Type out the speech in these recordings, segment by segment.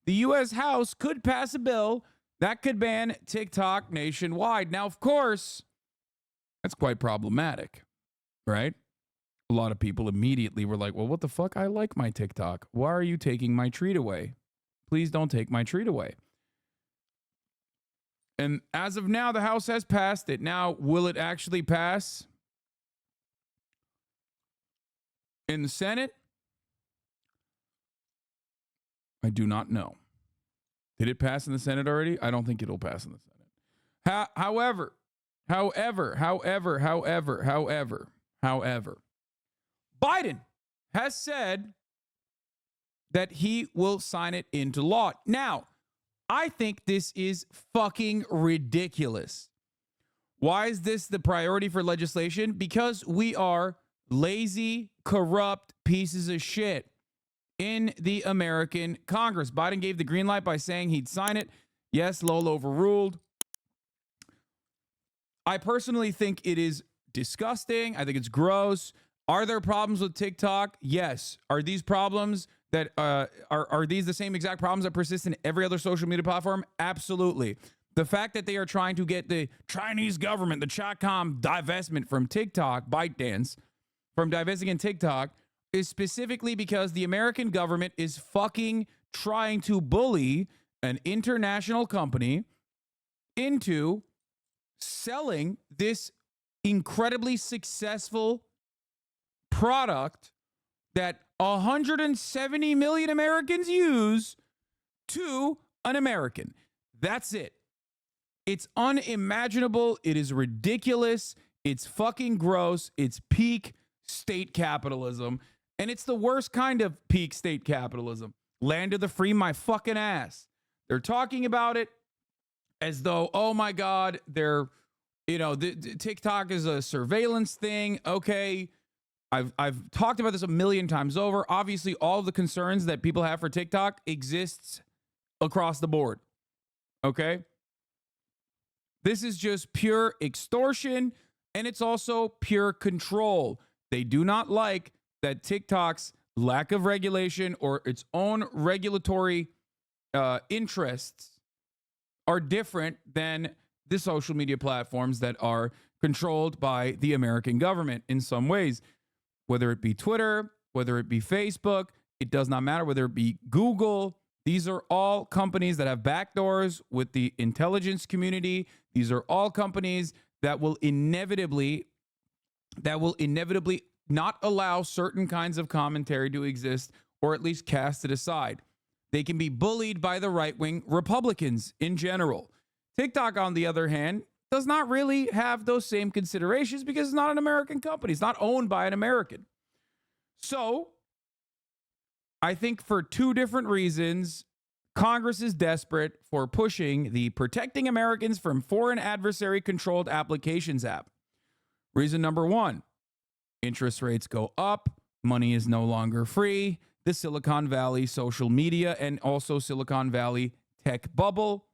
the U.S. House could pass a bill that could ban TikTok nationwide. Now, of course, that's quite problematic, right? A lot of people immediately were like, well, what the fuck? I like my TikTok. Why are you taking my treat away? Please don't take my treat away. And as of now, the House has passed it. Now, will it actually pass in the Senate? I do not know. Did it pass in the Senate already? I don't think it'll pass in the Senate. However, Biden has said that he will sign it into law. Now, I think this is fucking ridiculous. Why is this the priority for legislation? Because we are lazy, corrupt pieces of shit in the American Congress. Biden gave the green light by saying he'd sign it. Yes, Lowell overruled. I personally think it is disgusting. I think it's gross. Are there problems with TikTok? Yes. Are these problems that are these the same exact problems that persist in every other social media platform? Absolutely. The fact that they are trying to get the Chinese government, the Chacom divestment from TikTok, ByteDance, from divesting in TikTok, is specifically because the American government is fucking trying to bully an international company into selling this incredibly successful product that 170 million Americans use to an American. That's it. It's unimaginable. It is ridiculous. It's fucking gross. It's peak state capitalism. And it's the worst kind of peak state capitalism. Land of the free, my fucking ass. They're talking about it as though, oh my God, TikTok is a surveillance thing. Okay. I've talked about this a million times over. Obviously, all of the concerns that people have for TikTok exists across the board. Okay? This is just pure extortion, and it's also pure control. They do not like that TikTok's lack of regulation or its own regulatory interests are different than the social media platforms that are controlled by the American government in some ways. Whether it be Twitter, whether it be Facebook, it does not matter. Whether it be Google, these are all companies that have backdoors with the intelligence community. These are all companies that will inevitably not allow certain kinds of commentary to exist, or at least cast it aside. They can be bullied by the right-wing Republicans in general. TikTok, on the other hand, does not really have those same considerations because it's not an American company. It's not owned by an American. So, I think for two different reasons, Congress is desperate for pushing the Protecting Americans from Foreign Adversary Controlled Applications app. Reason number one, interest rates go up, money is no longer free, the Silicon Valley social media and also Silicon Valley tech bubble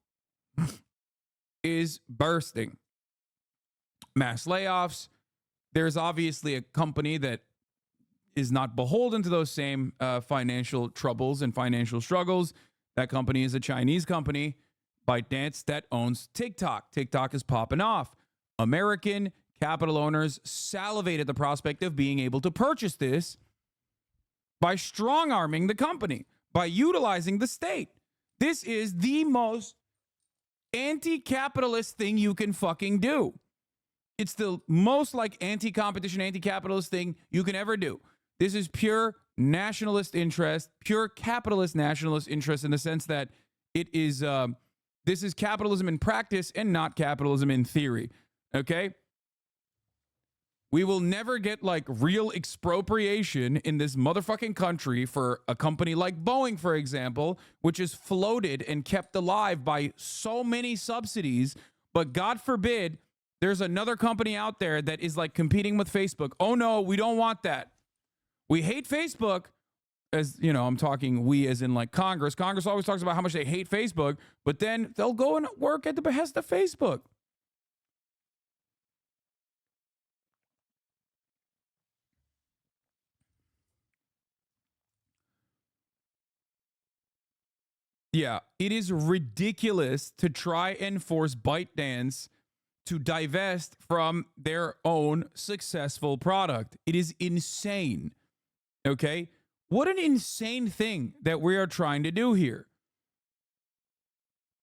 is bursting. Mass layoffs. There's obviously a company that is not beholden to those same financial troubles and financial struggles. That company is a Chinese company, ByteDance, that owns TikTok. TikTok is popping off. American capital owners salivate at the prospect of being able to purchase this by strong-arming the company, by utilizing the state. This is the most anti-capitalist thing you can fucking do. It's the most like anti-competition, anti-capitalist thing you can ever do. This is pure nationalist interest, pure capitalist nationalist interest in the sense that it is, this is capitalism in practice and not capitalism in theory. Okay? We will never get like real expropriation in this motherfucking country for a company like Boeing, for example, which is floated and kept alive by so many subsidies. But God forbid there's another company out there that is like competing with Facebook. Oh no, we don't want that. We hate Facebook, as you know, I'm talking we as in like Congress. Congress always talks about how much they hate Facebook, but then they'll go and work at the behest of Facebook. Yeah, it is ridiculous to try and force ByteDance to divest from their own successful product. It is insane. Okay? What an insane thing that we are trying to do here.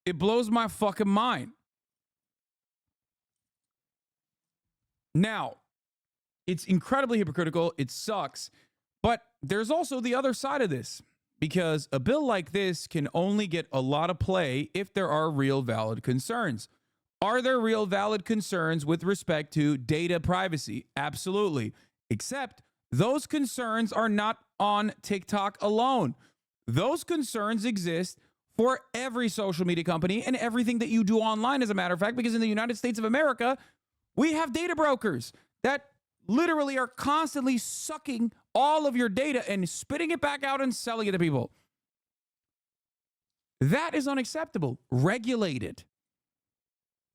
It blows my fucking mind. Now, it's incredibly hypocritical. It sucks. But there's also the other side of this, because a bill like this can only get a lot of play if there are real valid concerns. Are there real valid concerns with respect to data privacy? Absolutely. Except those concerns are not on TikTok alone. Those concerns exist for every social media company and everything that you do online, as a matter of fact, because in the United States of America, we have data brokers that literally are constantly sucking all of your data and spitting it back out and selling it to people. That is unacceptable. Regulate it.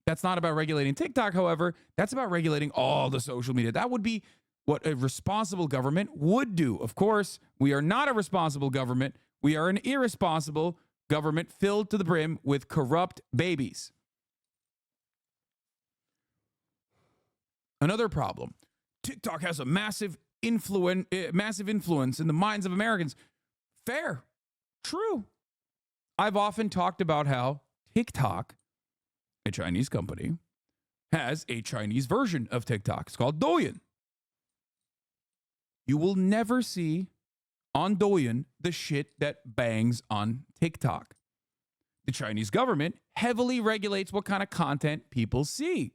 That's not about regulating TikTok, however. That's about regulating all the social media. That would be what a responsible government would do. Of course, we are not a responsible government. We are an irresponsible government filled to the brim with corrupt babies. Another problem. TikTok has a massive influence in the minds of Americans. Fair. True. I've often talked about how TikTok, a Chinese company, has a Chinese version of TikTok. It's called Douyin. You will never see on Douyin the shit that bangs on TikTok. The Chinese government heavily regulates what kind of content people see.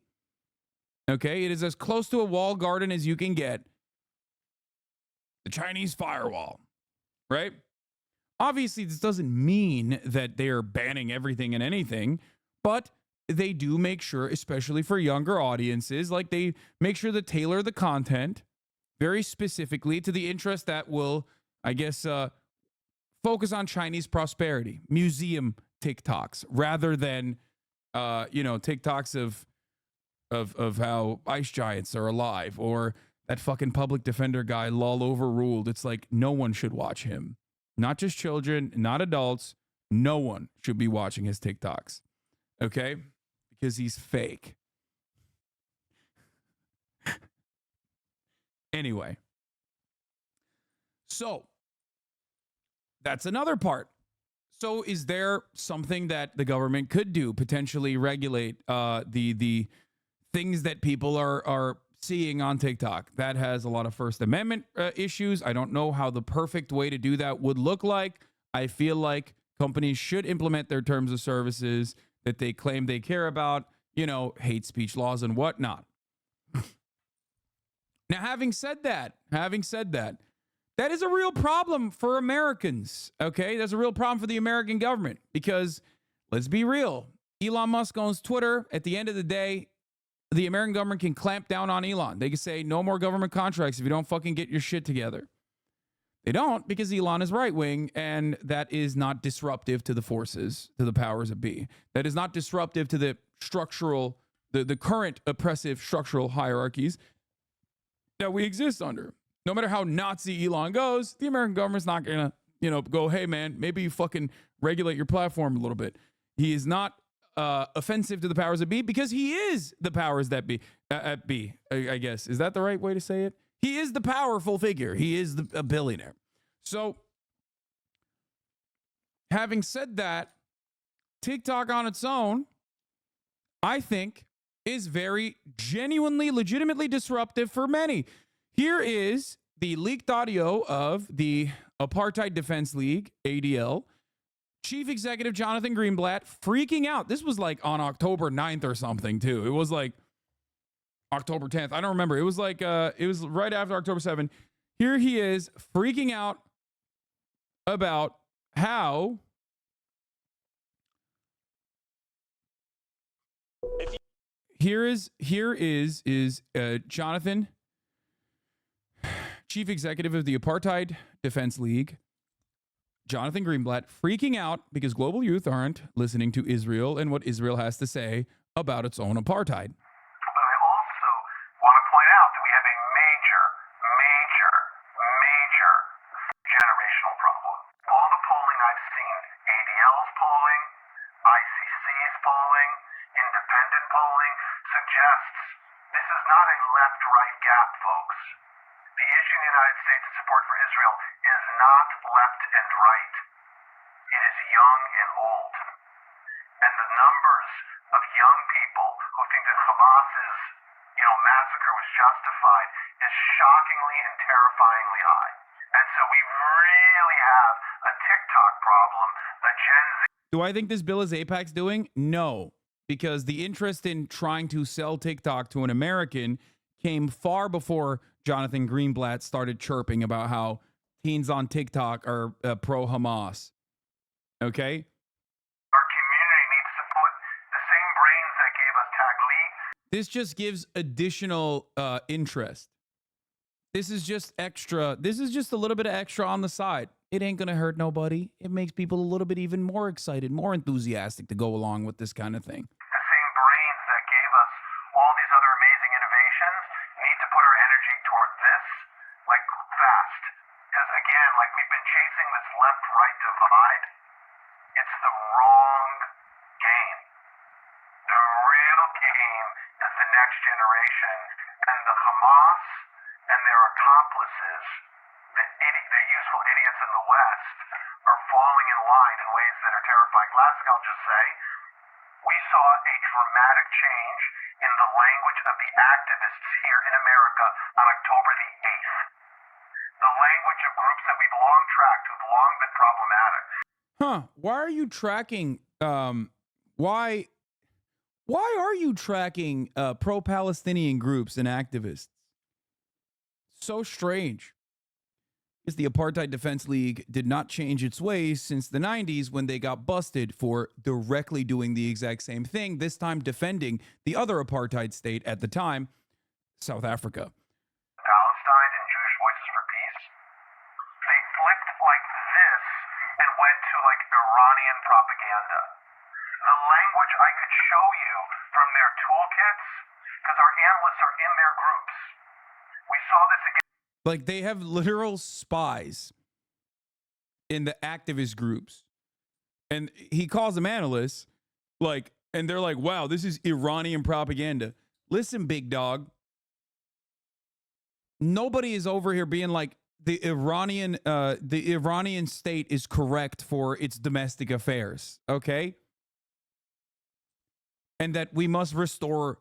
Okay, it is as close to a walled garden as you can get. The Chinese firewall, right? Obviously, this doesn't mean that they are banning everything and anything, but they do make sure, especially for younger audiences, like they make sure to tailor the content very specifically to the interest that will, I guess, focus on Chinese prosperity, museum TikToks, rather than, TikToks of how ice giants are alive, or that fucking public defender guy, lol, overruled. It's like, no one should watch him. Not just children, not adults. No one should be watching his TikToks. Okay? Because he's fake. Anyway. So, that's another part. So, is there something that the government could do, potentially regulate the things that people are seeing on TikTok? That has a lot of First Amendment issues. I don't know how the perfect way to do that would look like. I feel like companies should implement their terms of services that they claim they care about, hate speech laws and whatnot. Now, having said that, that is a real problem for Americans, okay? That's a real problem for the American government because, let's be real, Elon Musk owns Twitter. At the end of the day, the American government can clamp down on Elon. They can say, no more government contracts if you don't fucking get your shit together. They don't, because Elon is right-wing, and that is not disruptive to the forces, to the powers that be. That is not disruptive to the structural, the current oppressive structural hierarchies that we exist under. No matter how Nazi Elon goes, the American government's not going to, go, hey, man, maybe you fucking regulate your platform a little bit. He is not offensive to the powers that be because he is the powers that be, I guess. Is that the right way to say it? He is the powerful figure. He is a billionaire. So, having said that, TikTok on its own, I think, is very genuinely, legitimately disruptive for many. Here is the leaked audio of the Apartheid Defense League, ADL, Chief Executive Jonathan Greenblatt freaking out. This was like on October 9th or something, too. It was like October 10th. I don't remember. It was like, it was right after October 7th. Here he is freaking out about how here is Jonathan, Chief Executive of the Apartheid Defense League, Jonathan Greenblatt, freaking out because global youth aren't listening to Israel and what Israel has to say about its own apartheid. But I also want to point out that we have a major generational problem. All the polling I've seen, ADL's poll, suggests this is not a left-right gap, folks. The issue in the United States' support for Israel is not left and right. It is young and old. And the numbers of young people who think that Hamas's, massacre was justified is shockingly and terrifyingly high. And so we really have a TikTok problem, a Gen Z. Do I think this bill is AIPAC's doing? No, because the interest in trying to sell TikTok to an American came far before Jonathan Greenblatt started chirping about how teens on TikTok are pro-Hamas. Okay? Our community needs to put the same brains that gave us Taglit. This just gives additional interest. This is just extra. This is just a little bit of extra on the side. It ain't going to hurt nobody. It makes people a little bit even more excited, more enthusiastic to go along with this kind of thing. The same brains that gave us all these other amazing innovations need to put our energy toward this, fast. Because again, we've been chasing this left-right divide. It's the wrong game. The real game is the next generation, and the Hamas and their accomplices, the useful idiots in the West, are falling in line in ways that are terrifying. Last thing I'll just say, we saw a dramatic change in the language of the activists here in America on October the 8th. The language of groups that we've long tracked, who've long been problematic. Huh? Why are you tracking? Why are you tracking pro-Palestinian groups and activists? So strange. Because the Apartheid Defense League did not change its ways since the 90s when they got busted for directly doing the exact same thing, this time defending the other apartheid state at the time, South Africa. Palestine and Jewish Voices for Peace, they flicked like this and went to Iranian propaganda. The language I could show you from their toolkits, because our analysts are in their groups. We saw this again. They have literal spies in the activist groups. And he calls them analysts, and they're like, wow, this is Iranian propaganda. Listen, big dog. Nobody is over here being like the Iranian state is correct for its domestic affairs, okay? And that we must restore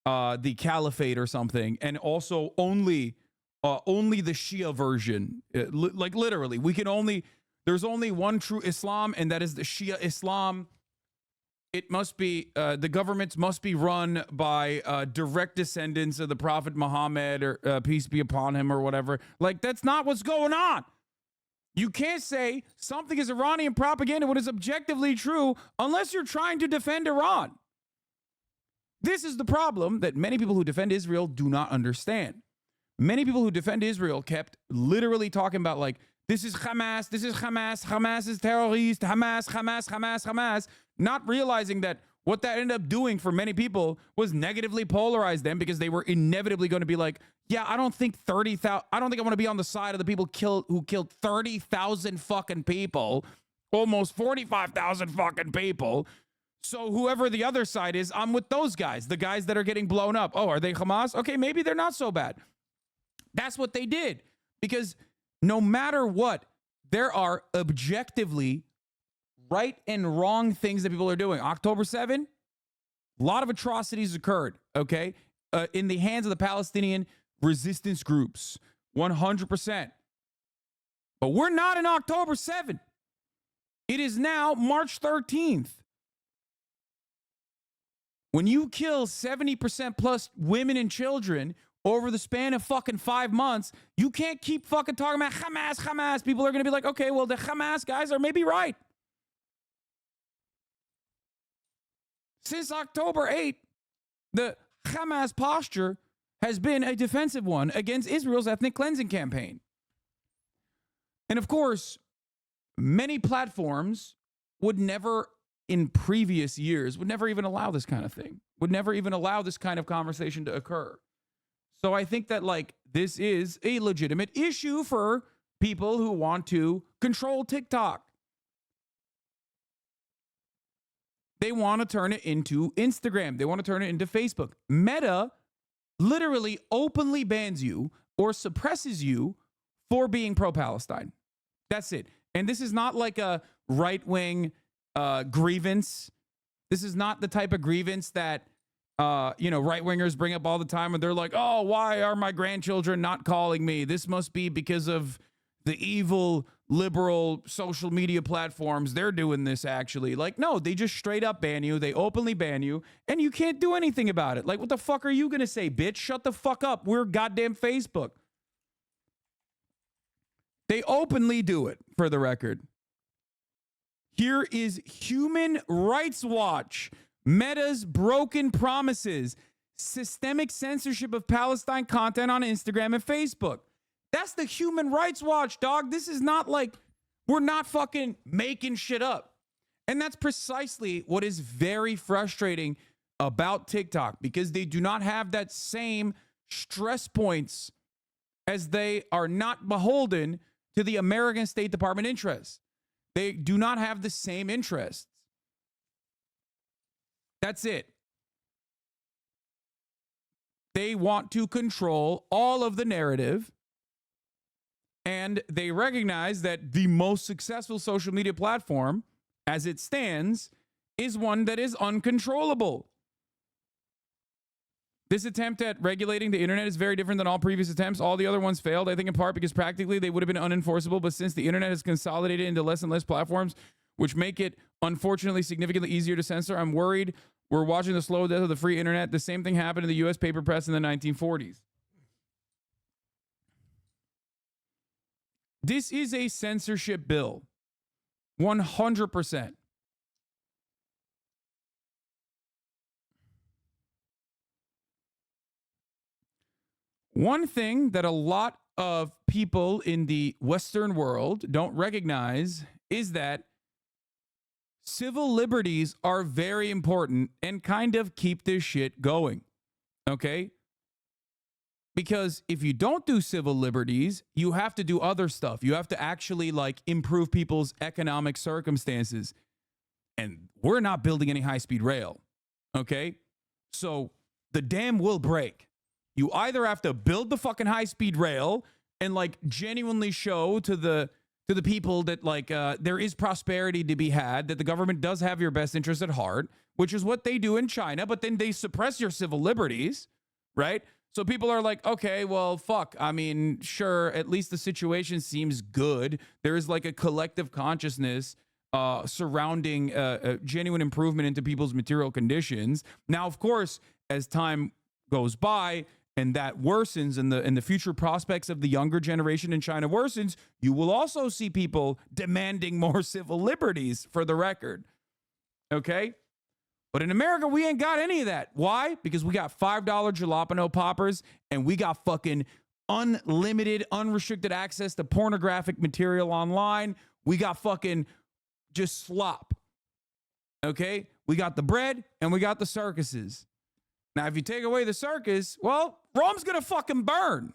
the caliphate or something, and also only the Shia version. Literally, there's only one true Islam, and that is the Shia Islam. It must be, the governments must be run by direct descendants of the Prophet Muhammad, or peace be upon him, or whatever. That's not what's going on. You can't say something is Iranian propaganda when it's objectively true unless you're trying to defend Iran. This is the problem that many people who defend Israel do not understand. Many people who defend Israel kept literally talking about this is Hamas, Hamas is terrorist, Hamas, not realizing that what that ended up doing for many people was negatively polarize them, because they were inevitably going to be yeah, I don't think I want to be on the side of the people who killed 30,000 fucking people, almost 45,000 fucking people. So whoever the other side is, I'm with those guys, the guys that are getting blown up. Oh, are they Hamas? Okay, maybe they're not so bad. That's what they did, because no matter what, there are objectively right and wrong things that people are doing. October 7, a lot of atrocities occurred, okay, in the hands of the Palestinian resistance groups, 100%. But we're not in October 7. It is now March 13th. When you kill 70% plus women and children over the span of fucking 5 months, you can't keep fucking talking about Hamas. People are going to be like, okay, well, the Hamas guys are maybe right. Since October 8th, the Hamas posture has been a defensive one against Israel's ethnic cleansing campaign. And of course, many platforms would never, in previous years, would never even allow this kind of thing, would never even allow this kind of conversation to occur. So I think that this is a legitimate issue for people who want to control TikTok. They want to turn it into Instagram. They want to turn it into Facebook. Meta literally openly bans you or suppresses you for being pro-Palestine. That's it. And this is not like a right-wing grievance. This is not the type of grievance that right-wingers bring up all the time, and they're like, oh, why are my grandchildren not calling me? This must be because of the evil liberal social media platforms. They're doing this, actually. Like, no, they just straight up ban you. They openly ban you, and you can't do anything about it. Like, what the fuck are you going to say, bitch? Shut the fuck up. We're goddamn Facebook. They openly do it, for the record. Here is Human Rights Watch. Meta's broken promises. Systemic censorship of Palestine content on Instagram and Facebook. That's the Human Rights Watch, dog. This is not like, we're not fucking making shit up. And that's precisely what is very frustrating about TikTok, because they do not have that same stress points, as they are not beholden to the American State Department interests. They do not have the same interests. That's it. They want to control all of the narrative, and they recognize that the most successful social media platform, as it stands, is one that is uncontrollable. This attempt at regulating the internet is very different than all previous attempts. All the other ones failed, I think, in part because practically they would have been unenforceable. But since the internet has consolidated into less and less platforms, which make it, unfortunately, significantly easier to censor, I'm worried we're watching the slow death of the free internet. The same thing happened in the U.S. paper press in the 1940s. This is a censorship bill. 100%. One thing that a lot of people in the Western world don't recognize is that civil liberties are very important and kind of keep this shit going. Okay? Because if you don't do civil liberties, you have to do other stuff. You have to actually improve people's economic circumstances. And we're not building any high-speed rail. Okay? So the dam will break. You either have to build the fucking high-speed rail and genuinely show to the people that there is prosperity to be had, that the government does have your best interest at heart, which is what they do in China, but then they suppress your civil liberties, right? So people are like, okay, well, fuck. I mean, sure, at least the situation seems good. There is a collective consciousness surrounding a genuine improvement into people's material conditions. Now, of course, as time goes by, and that worsens, and the future prospects of the younger generation in China worsens, you will also see people demanding more civil liberties, for the record. Okay? But in America, we ain't got any of that. Why? Because we got $5 jalapeno poppers, and we got fucking unlimited, unrestricted access to pornographic material online. We got fucking just slop. Okay? We got the bread, and we got the circuses. Now, if you take away the circus, well, Rome's going to fucking burn.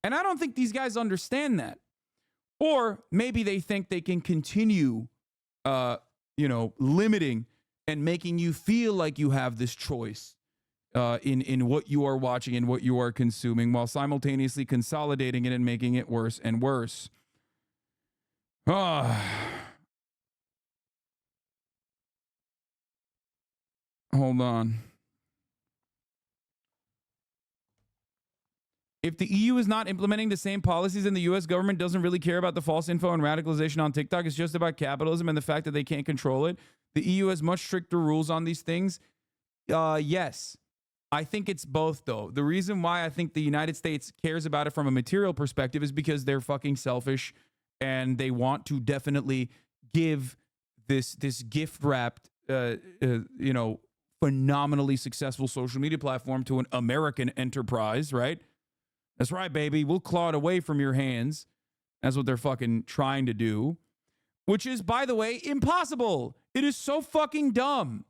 And I don't think these guys understand that. Or maybe they think they can continue, limiting and making you feel like you have this choice in what you are watching and what you are consuming, while simultaneously consolidating it and making it worse and worse. Hold on. If the EU is not implementing the same policies and the U.S. government doesn't really care about the false info and radicalization on TikTok, it's just about capitalism and the fact that they can't control it. The EU has much stricter rules on these things. Yes. I think it's both, though. The reason why I think the United States cares about it from a material perspective is because they're fucking selfish, and they want to definitely give this gift-wrapped, phenomenally successful social media platform to an American enterprise, right? That's right, baby. We'll claw it away from your hands. That's what they're fucking trying to do. Which is, by the way, impossible. It is so fucking dumb.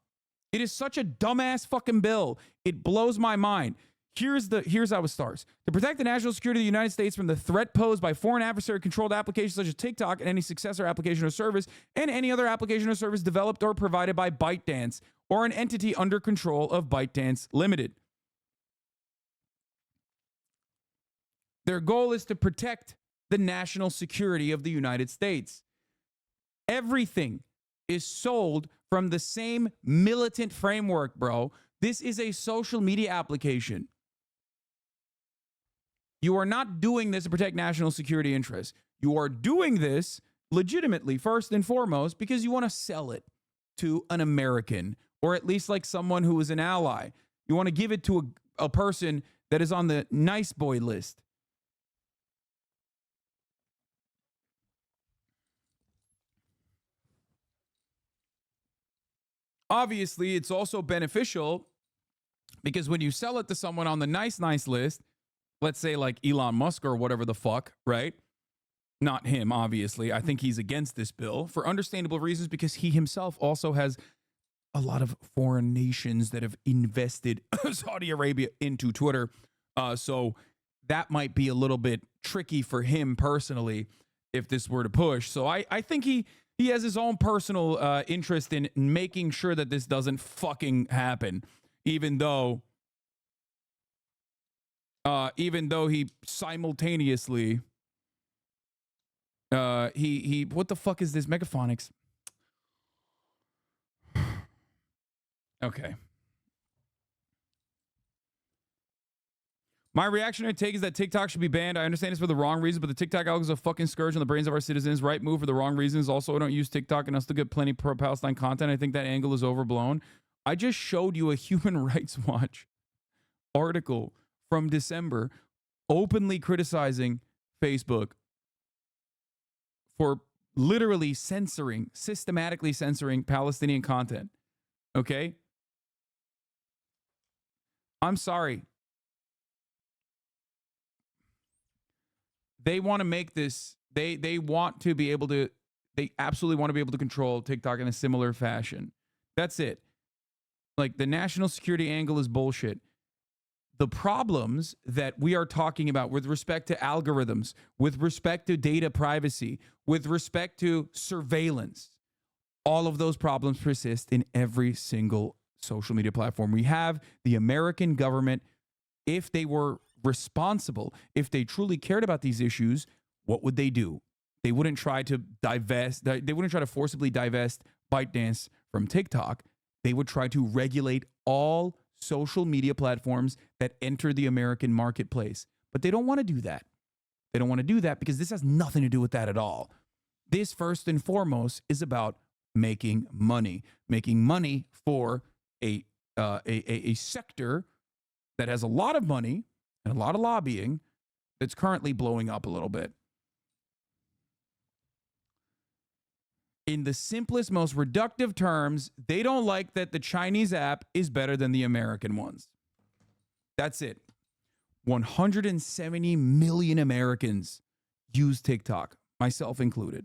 It is such a dumbass fucking bill. It blows my mind. Here's how it starts. To protect the national security of the United States from the threat posed by foreign adversary-controlled applications such as TikTok and any successor application or service, and any other application or service developed or provided by ByteDance or an entity under control of ByteDance Limited. Their goal is to protect the national security of the United States. Everything is sold from the same militant framework, bro. This is a social media application. You are not doing this to protect national security interests. You are doing this legitimately, first and foremost, because you want to sell it to an American, or at least like someone who is an ally. You want to give it to a person that is on the nice boy list. Obviously, it's also beneficial because when you sell it to someone on the nice list, let's say like Elon Musk or whatever the fuck, right? Not him, obviously. I think he's against this bill for understandable reasons because he himself also has a lot of foreign nations that have invested Saudi Arabia into Twitter. So that might be a little bit tricky for him personally if this were to push. So I think he has his own personal interest in making sure that this doesn't fucking happen, even though he simultaneously he what the fuck is this megaphonics? Okay. My reactionary take is that TikTok should be banned. I understand it's for the wrong reason, but the TikTok algorithm is a fucking scourge on the brains of our citizens. Right move for the wrong reasons. Also, I don't use TikTok and I still get plenty pro-Palestine content. I think that angle is overblown. I just showed you a Human Rights Watch article from December openly criticizing Facebook for literally systematically censoring Palestinian content. Okay? I'm sorry. They want to make this, they want to be able to, they absolutely want to be able to control TikTok in a similar fashion. That's it. Like, the national security angle is bullshit. The problems that we are talking about with respect to algorithms, with respect to data privacy, with respect to surveillance, all of those problems persist in every single social media platform. We have the American government. If they were responsible, if they truly cared about these issues, what would they do? They wouldn't try to divest, they wouldn't try to forcibly divest ByteDance from TikTok. They would try to regulate all social media platforms that enter the American marketplace. But they don't want to do that. They don't want to do that because this has nothing to do with that at all. This, first and foremost, is about making money for a sector that has a lot of money and a lot of lobbying that's currently blowing up a little bit. In the simplest, most reductive terms, they don't like that the Chinese app is better than the American ones. That's it. 170 million Americans use TikTok, myself included.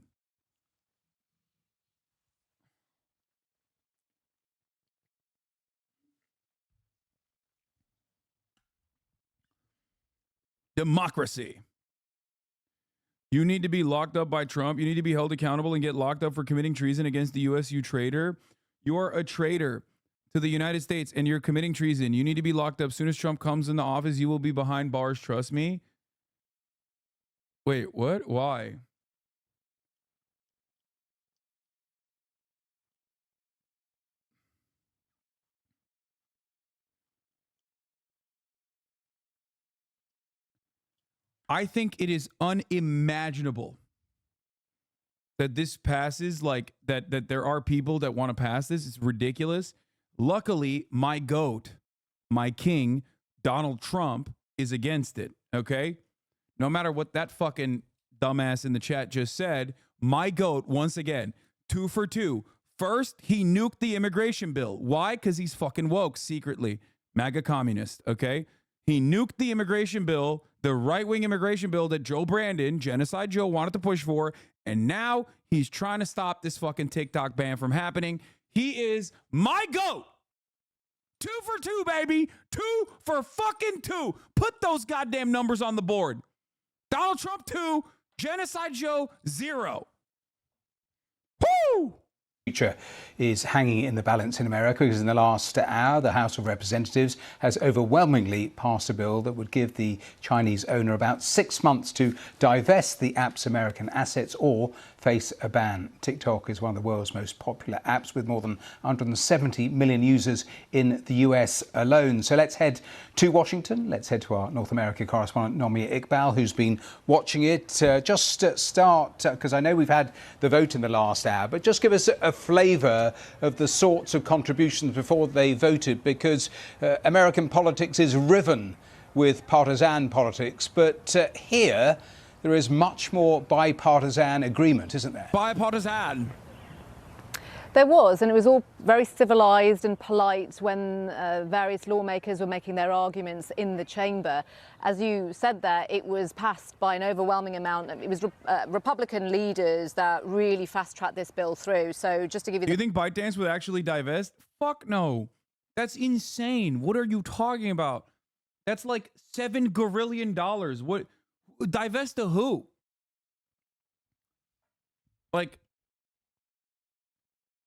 Democracy. You need to be locked up by Trump. You need to be held accountable and get locked up for committing treason against the U.S., you traitor. You're a traitor to the United States and you're committing treason. You need to be locked up. As soon as Trump comes into office, you will be behind bars. Trust me. Wait, what? Why? I think it is unimaginable that this passes, like that there are people that want to pass this. It's ridiculous. Luckily, my goat, my king, Donald Trump, is against it, okay? No matter what that fucking dumbass in the chat just said, my goat, once again, 2 for 2. First, he nuked the immigration bill. Why? Because he's fucking woke secretly. MAGA communist, okay? He nuked the immigration bill, the right-wing immigration bill that Joe Brandon, Genocide Joe, wanted to push for, and now he's trying to stop this fucking TikTok ban from happening. He is my GOAT. 2 for 2, baby. 2 for fucking 2. Put those goddamn numbers on the board. Donald Trump 2, Genocide Joe 0. Woo! Future is hanging in the balance in America because in the last hour, the House of Representatives has overwhelmingly passed a bill that would give the Chinese owner about 6 months to divest the app's American assets or face a ban. TikTok is one of the world's most popular apps with more than 170 million users in the US alone. So let's head to Washington. Let's head to our North America correspondent, Nomia Iqbal, who's been watching it. Just start, because I know we've had the vote in the last hour, but just give us a flavour of the sorts of contributions before they voted, because American politics is riven with partisan politics, but here there is much more bipartisan agreement, isn't there? Bipartisan. There was, and it was all very civilised and polite when various lawmakers were making their arguments in the chamber. As you said there, it was passed by an overwhelming amount. It was Republican leaders that really fast-tracked this bill through. So just to give you... Do you think ByteDance would actually divest? Fuck no. That's insane. What are you talking about? That's like $7 gazillion. What? Divest to who? Like,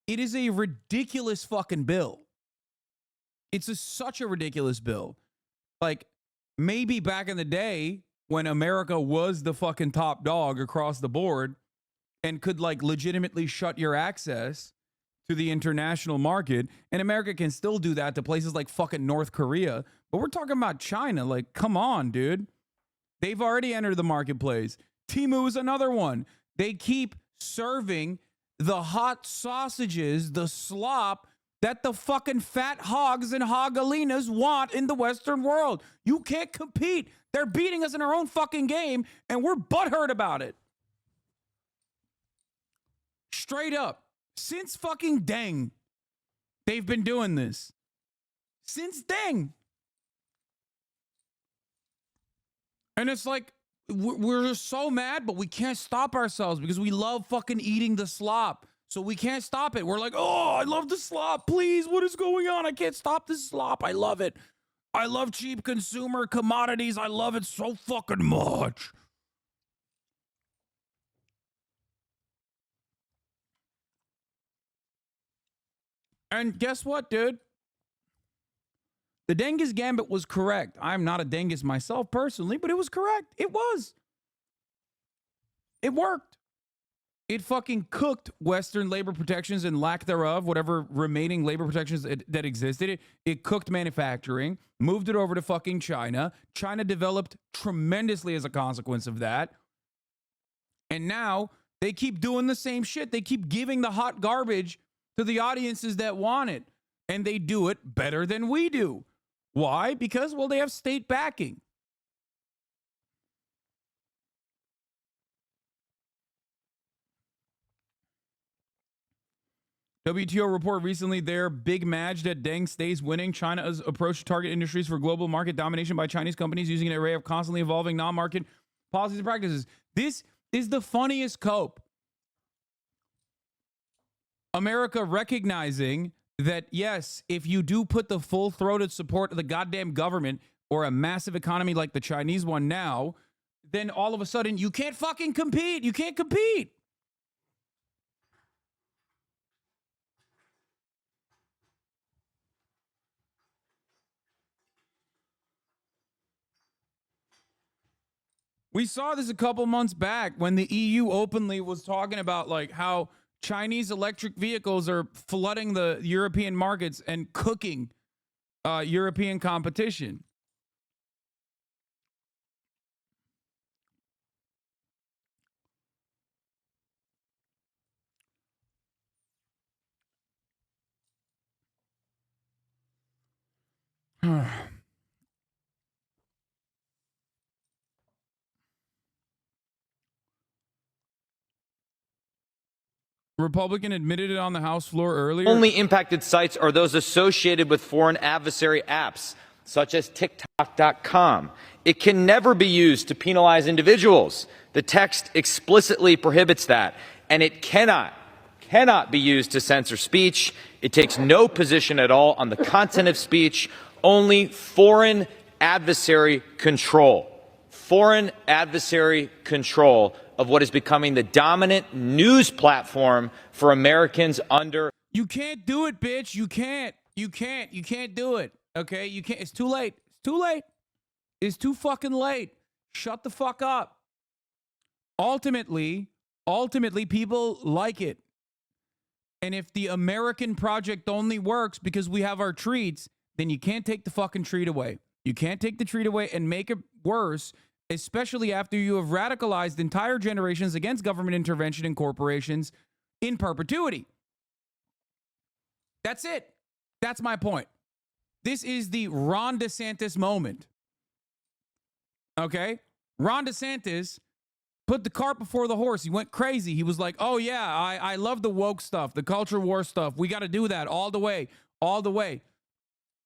it is a ridiculous fucking bill. It's such a ridiculous bill. Like, maybe back in the day when America was the fucking top dog across the board and could like legitimately shut your access to the international market, and America can still do that to places like fucking North Korea. But we're talking about China. Like, come on, dude. They've already entered the marketplace. Temu is another one. They keep serving the hot sausages, the slop that the fucking fat hogs and hogalinas want in the Western world. You can't compete. They're beating us in our own fucking game, and we're butthurt about it. Straight up. Since fucking Deng, they've been doing this. Since Deng. And it's like, we're just so mad, but we can't stop ourselves because we love fucking eating the slop. So we can't stop it. We're like, oh, I love the slop. Please, what is going on? I can't stop this slop. I love it. I love cheap consumer commodities. I love it so fucking much. And guess what, dude? The Dengus Gambit was correct. I'm not a Dengus myself personally, but it was correct. It was. It worked. It fucking cooked Western labor protections and lack thereof, whatever remaining labor protections that existed. It cooked manufacturing, moved it over to fucking China. China developed tremendously as a consequence of that. And now they keep doing the same shit. They keep giving the hot garbage to the audiences that want it. And they do it better than we do. Why? Because, well, they have state backing. WTO report recently there, big match that Deng stays winning. China's approach to target industries for global market domination by Chinese companies using an array of constantly evolving non-market policies and practices. This is the funniest cope. America recognizing that, yes, if you do put the full-throated support of the goddamn government or a massive economy like the Chinese one now, then all of a sudden you can't fucking compete. You can't compete. We saw this a couple months back when the EU openly was talking about like how Chinese electric vehicles are flooding the European markets and cooking European competition. Republican admitted it on the House floor earlier. Only impacted sites are those associated with foreign adversary apps, such as Tik-Tok.com. It can never be used to penalize individuals. The text explicitly prohibits that, and it cannot cannot be used to censor speech. It takes no position at all on the content of speech, only foreign adversary control. Foreign adversary control of what is becoming the dominant news platform for Americans under. You can't do it, bitch. You can't. You can't do it. Okay? You can't. It's too late. It's too late. It's too fucking late. Shut the fuck up. Ultimately, people like it. And if the American project only works because we have our treats, then you can't take the fucking treat away. You can't take the treat away and make it worse, especially after you have radicalized entire generations against government intervention and corporations in perpetuity. That's it. That's my point. This is the Ron DeSantis moment. Okay? Ron DeSantis put the cart before the horse. He went crazy. He was like, oh, yeah, I love the woke stuff, the culture war stuff. We got to do that all the way, all the way.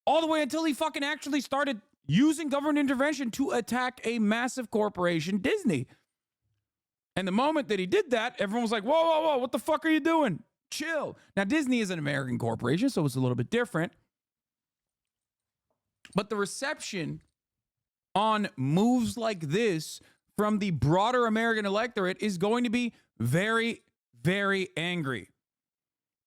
All the way until he fucking actually started using government intervention to attack a massive corporation, Disney. And the moment that he did that, everyone was like, whoa, whoa, whoa, what the fuck are you doing? Chill. Now, Disney is an American corporation, so it's a little bit different. But the reception on moves like this from the broader American electorate is going to be very, very angry.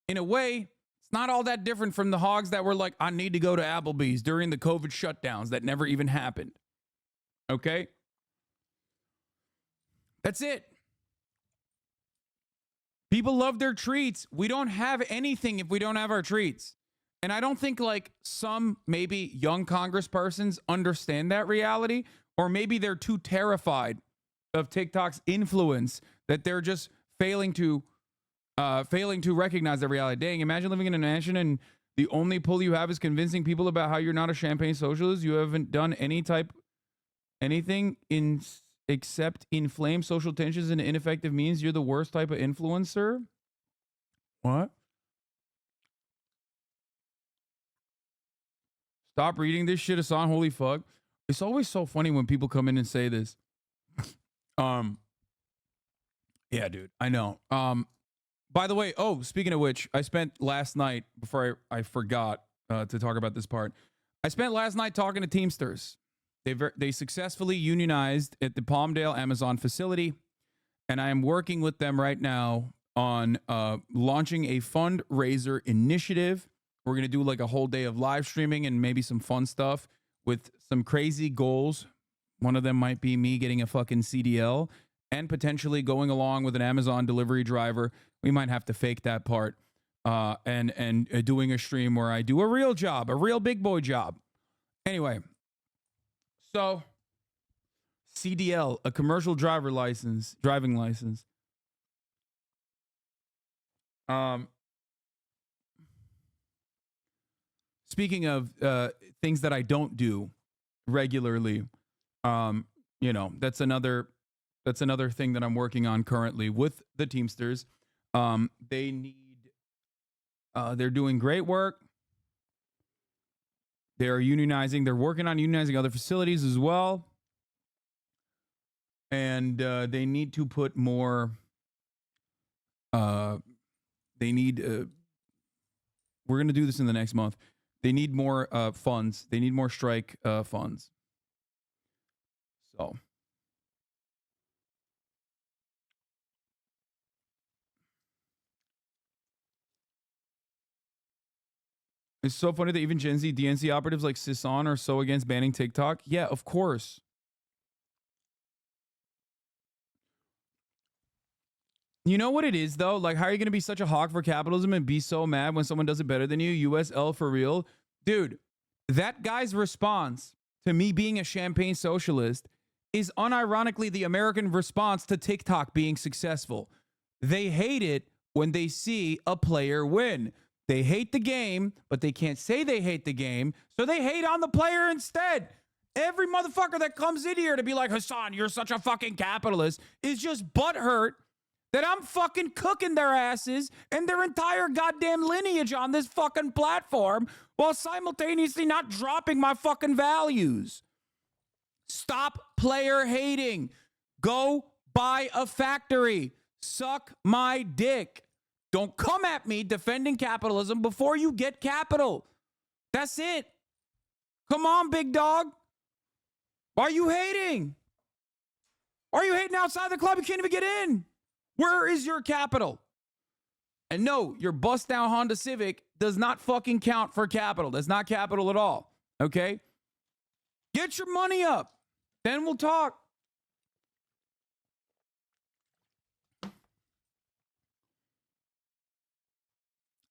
In a way, it's not all that different from the hogs that were like, I need to go to Applebee's during the COVID shutdowns that never even happened. Okay? That's it. People love their treats. We don't have anything if we don't have our treats. And I don't think like some maybe young congresspersons understand that reality, or maybe they're too terrified of TikTok's influence that they're just failing to recognize the reality. Dang, imagine living in a mansion and the only pull you have is convincing people about how you're not a champagne socialist. You haven't done anything except inflame social tensions and ineffective means. You're the worst type of influencer. What? Stop reading this shit, Hasan. Holy fuck. It's always so funny when people come in and say this. Yeah, dude, I know. By the way, speaking of which, I spent last night, before I forgot to talk about this part, I spent last night talking to Teamsters. They successfully unionized at the Palmdale Amazon facility, and I am working with them right now on launching a fundraiser initiative. We're going to do like a whole day of live streaming and maybe some fun stuff with some crazy goals. One of them might be me getting a fucking CDL and potentially going along with an Amazon delivery driver. We might have to fake that part and doing a stream where I do a real job, a real big boy job. Anyway, so CDL, a commercial driving license. Speaking of things that I don't do regularly, that's another thing that I'm working on currently with the Teamsters. They're doing great work. They're unionizing. They're working on unionizing other facilities as well. And they need to put more. We're going to do this in the next month. They need more funds. They need more strike funds. So. It's so funny that even Gen Z DNC operatives like Hasan are so against banning TikTok. Yeah, of course. You know what it is, though? Like, how are you going to be such a hawk for capitalism and be so mad when someone does it better than you? USL for real? Dude, that guy's response to me being a champagne socialist is unironically the American response to TikTok being successful. They hate it when they see a player win. They hate the game, but they can't say they hate the game, so they hate on the player instead. Every motherfucker that comes in here to be like, Hasan, you're such a fucking capitalist, is just butthurt that I'm fucking cooking their asses and their entire goddamn lineage on this fucking platform while simultaneously not dropping my fucking values. Stop player hating. Go buy a factory. Suck my dick. Don't come at me defending capitalism before you get capital. That's it. Come on, big dog. Why are you hating? Why are you hating outside the club? You can't even get in. Where is your capital? And no, your bust down Honda Civic does not fucking count for capital. That's not capital at all. Okay? Get your money up. Then we'll talk.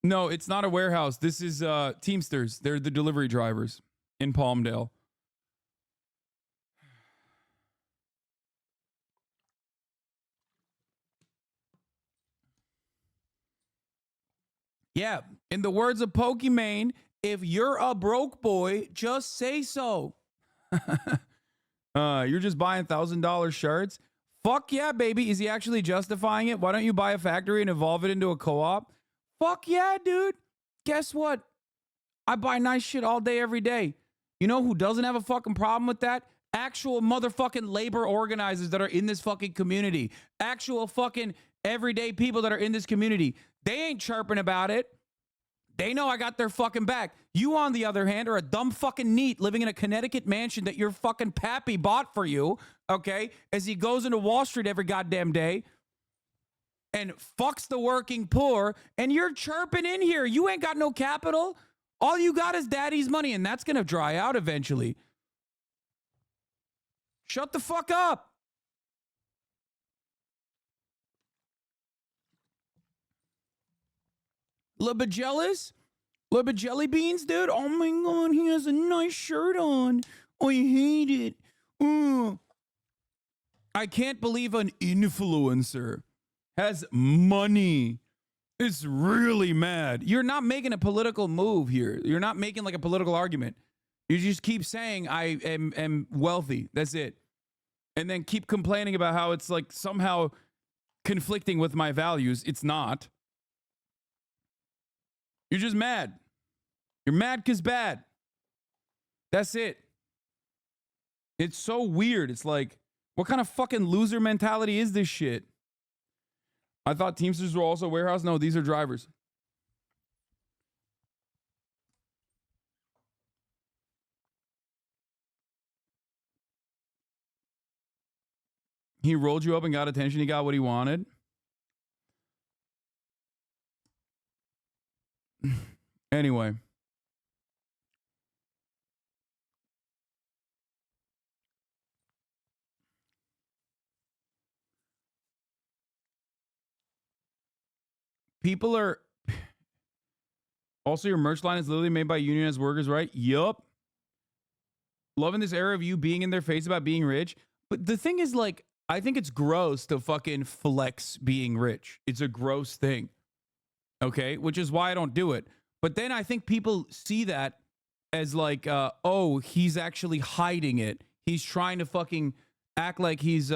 No, it's not a warehouse. This is Teamsters. They're the delivery drivers in Palmdale. Yeah, in the words of Pokimane, if you're a broke boy, just say so. You're just buying $1,000 shirts? Fuck yeah, baby. Is he actually justifying it? Why don't you buy a factory and evolve it into a co-op? Fuck yeah, dude. Guess what? I buy nice shit all day, every day. You know who doesn't have a fucking problem with that? Actual motherfucking labor organizers that are in this fucking community. Actual fucking everyday people that are in this community. They ain't chirping about it. They know I got their fucking back. You, on the other hand, are a dumb fucking neat living in a Connecticut mansion that your fucking pappy bought for you, okay, as he goes into Wall Street every goddamn day and fucks the working poor, and you're chirping in here. You ain't got no capital. All you got is daddy's money, and that's going to dry out eventually. Shut the fuck up. Little bit jealous? Little bit jelly beans, dude? Oh my God, he has a nice shirt on. I hate it. I can't believe an influencer has money. It's really mad. You're not making a political move here. You're not making like a political argument. You just keep saying I am wealthy. That's it. And then keep complaining about how it's like somehow conflicting with my values. It's not. You're just mad. You're mad because bad. That's it. It's so weird. It's like, what kind of fucking loser mentality is this shit? I thought Teamsters were also warehouse. No, these are drivers. He rolled you up and got attention. He got what he wanted. Anyway. People are... Also, your merch line is literally made by unionized workers, right? Yup. Loving this era of you being in their face about being rich. But the thing is, like, I think it's gross to fucking flex being rich. It's a gross thing. Okay? Which is why I don't do it. But then I think people see that as like, oh, he's actually hiding it. He's trying to fucking act like he's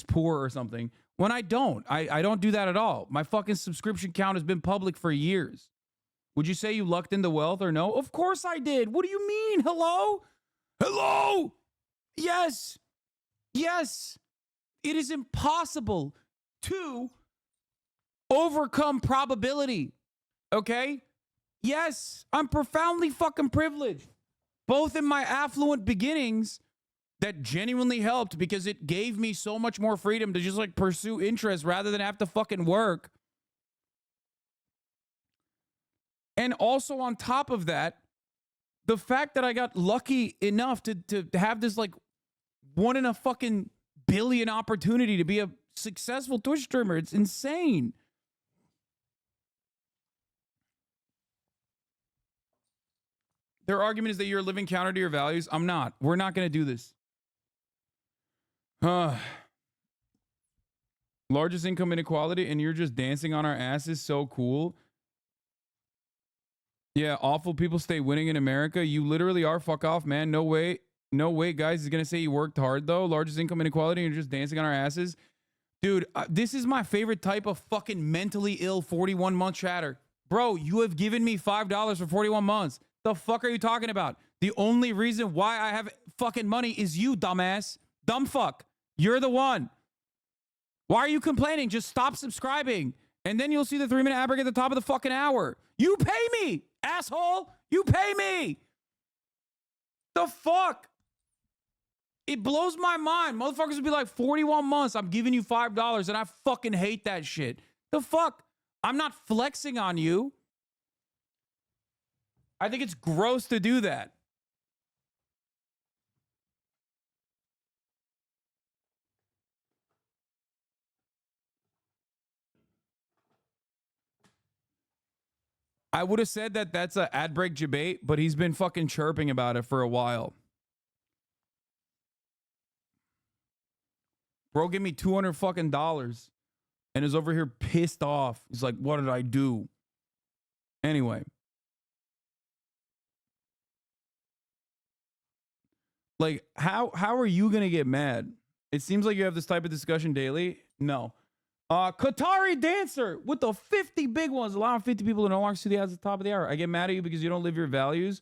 poor or something. When I don't. I don't do that at all. My fucking subscription count has been public for years. Would you say you lucked into wealth or no? Of course I did. What do you mean? Hello? Hello? Yes. Yes. It is impossible to overcome probability. Okay? Yes, I'm profoundly fucking privileged. Both in my affluent beginnings that genuinely helped because it gave me so much more freedom to just like pursue interests rather than have to fucking work. And also on top of that, the fact that I got lucky enough to have this like 1 in a fucking billion opportunity to be a successful Twitch streamer. It's insane. Their argument is that you're living counter to your values. I'm not. We're not going to do this. Largest income inequality, and you're just dancing on our asses. So cool. Yeah, awful people stay winning in America. You literally are. Fuck off, man. No way. No way, guys. He's going to say you worked hard, though. Largest income inequality, and you're just dancing on our asses. Dude, this is my favorite type of fucking mentally ill 41-month chatter. Bro, you have given me $5 for 41 months. The fuck are you talking about? The only reason why I have fucking money is you, dumbass. Dumb fuck. You're the one. Why are you complaining? Just stop subscribing And then you'll see the 3-minute ad break at the top of the fucking hour. You pay me, asshole. You pay me. The fuck? It blows my mind. Motherfuckers would be like, 41 months, I'm giving you $5, and I fucking hate that shit. The fuck? I'm not flexing on you. I think it's gross to do that. I would have said that that's an ad break debate, but he's been fucking chirping about it for a while. Bro, give me $200 fucking dollars and is over here pissed off. He's like, what did I do? Anyway. Like, how are you going to get mad? It seems like you have this type of discussion daily. No. Qatari dancer with the 50 big ones, allowing 50 people to no longer see the ads at the top of the hour. I get mad at you because you don't live your values.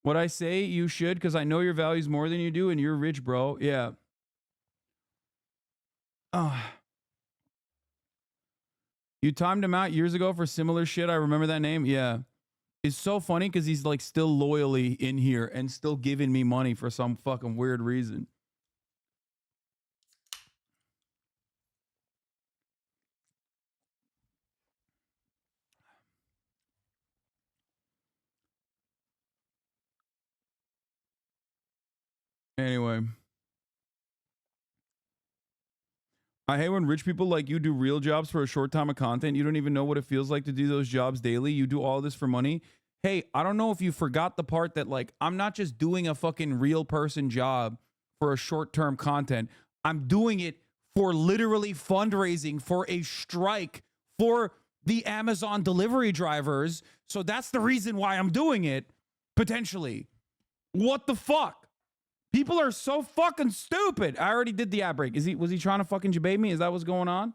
What I say, you should, because I know your values more than you do, and you're rich, bro. Yeah. You timed him out years ago for similar shit. I remember that name. Yeah. It's so funny because he's like still loyally in here and still giving me money for some fucking weird reason. Anyway. I hate when rich people like you do real jobs for a short time of content. You don't even know what it feels like to do those jobs daily. You do all this for money. Hey, I don't know if you forgot the part that like, I'm not just doing a fucking real person job for a short-term content. I'm doing it for literally fundraising for a strike for the Amazon delivery drivers. So that's the reason why I'm doing it, potentially. What the fuck? People are so fucking stupid. I already did the ad break. Was he trying to fucking debate me? Is that what's going on?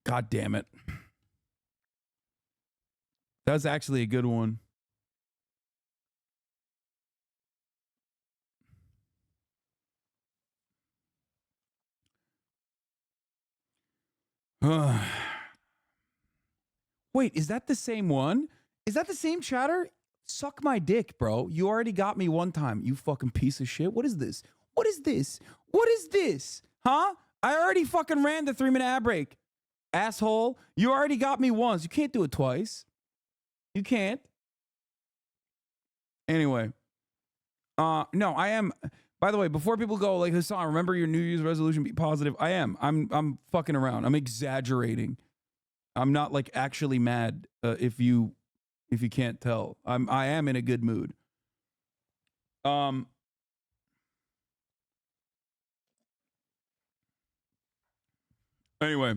God damn it. That's actually a good one. Wait, is that the same one? Is that the same chatter? Suck my dick, bro. You already got me one time, you fucking piece of shit. What is this? What is this? What is this? Huh? I already fucking ran the 3-minute ad break. Asshole. You already got me once. You can't do it twice. You can't. Anyway. No, I am. By the way, before people go like, Hasan, remember your New Year's resolution, be positive. I am. I'm fucking around. I'm exaggerating. I'm not like actually mad if you can't tell. I am in a good mood. Anyway.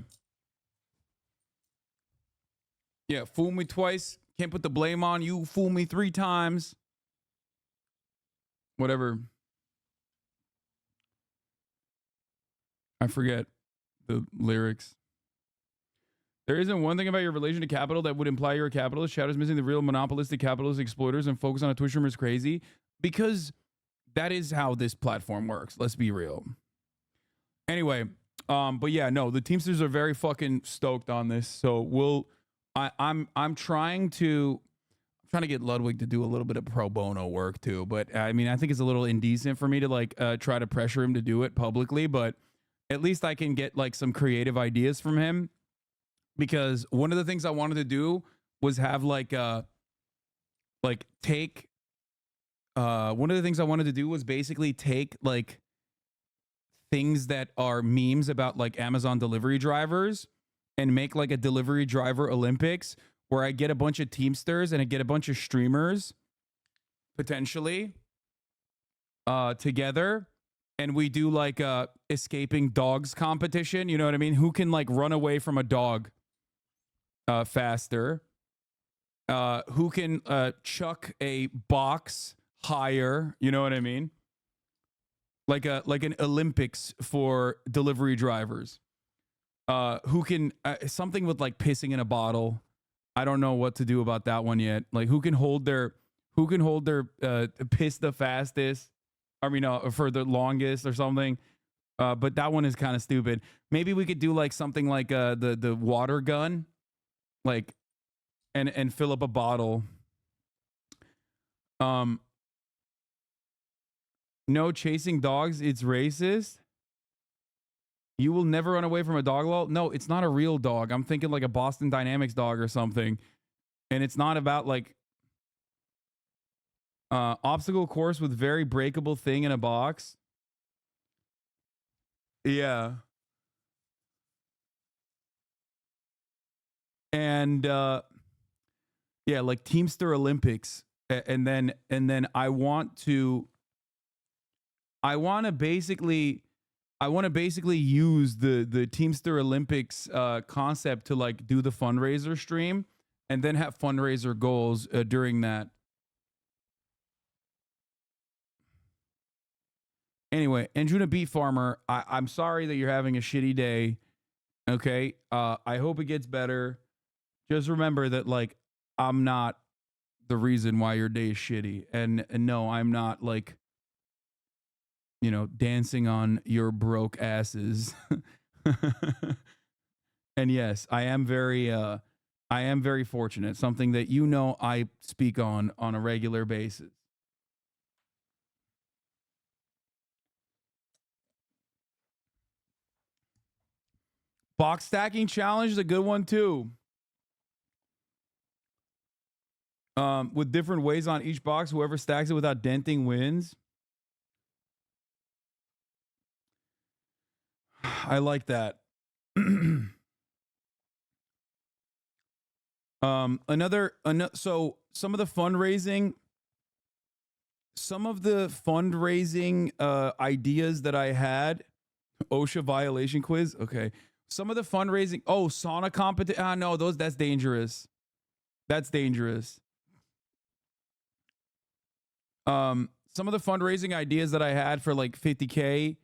Yeah, fool me twice. Can't put the blame on you. Fool me 3 times. Whatever. I forget the lyrics. There isn't one thing about your relation to capital that would imply you're a capitalist. Shadow's missing the real monopolistic capitalist exploiters and focus on a Twitch streamer is crazy. Because that is how this platform works. Let's be real. Anyway, but yeah, no, the Teamsters are very fucking stoked on this. So I'm trying to get Ludwig to do a little bit of pro bono work too. But I mean, I think it's a little indecent for me to like try to pressure him to do it publicly. But at least I can get like some creative ideas from him. Because one of the things I wanted to do was have one of the things I wanted to do was basically take like things that are memes about like Amazon delivery drivers and make like a delivery driver Olympics where I get a bunch of Teamsters and I get a bunch of streamers potentially together. And we do like a escaping dogs competition. You know what I mean? Who can like run away from a dog faster? Who can chuck a box higher? You know what I mean? Like an Olympics for delivery drivers. Who can something with like pissing in a bottle. I don't know what to do about that one yet. Like who can hold their piss the fastest? I mean, for the longest or something. But that one is kind of stupid. Maybe we could do like something like the water gun, like and fill up a bottle. No chasing dogs, it's racist. You will never run away from a dog law. No, it's not a real dog. I'm thinking like a Boston Dynamics dog or something. And it's not about like obstacle course with very breakable thing in a box. Yeah. And yeah, like Teamster Olympics. And then I want to basically use the Teamster Olympics concept to like do the fundraiser stream and then have fundraiser goals during that. Anyway, Andruna Beet Farmer, I'm sorry that you're having a shitty day. Okay. I hope it gets better. Just remember that like I'm not the reason why your day is shitty. And no, I'm not like, you know, dancing on your broke asses. And yes, I am very fortunate, something that you know I speak on a regular basis. Box stacking challenge is a good one too. With different ways on each box, whoever stacks it without denting wins. I like that. So some of the fundraising ideas that I had, OSHA violation quiz. Okay. Some of the fundraising, sauna competition. No, that's dangerous. That's dangerous. Some of the fundraising ideas that I had for like 50K,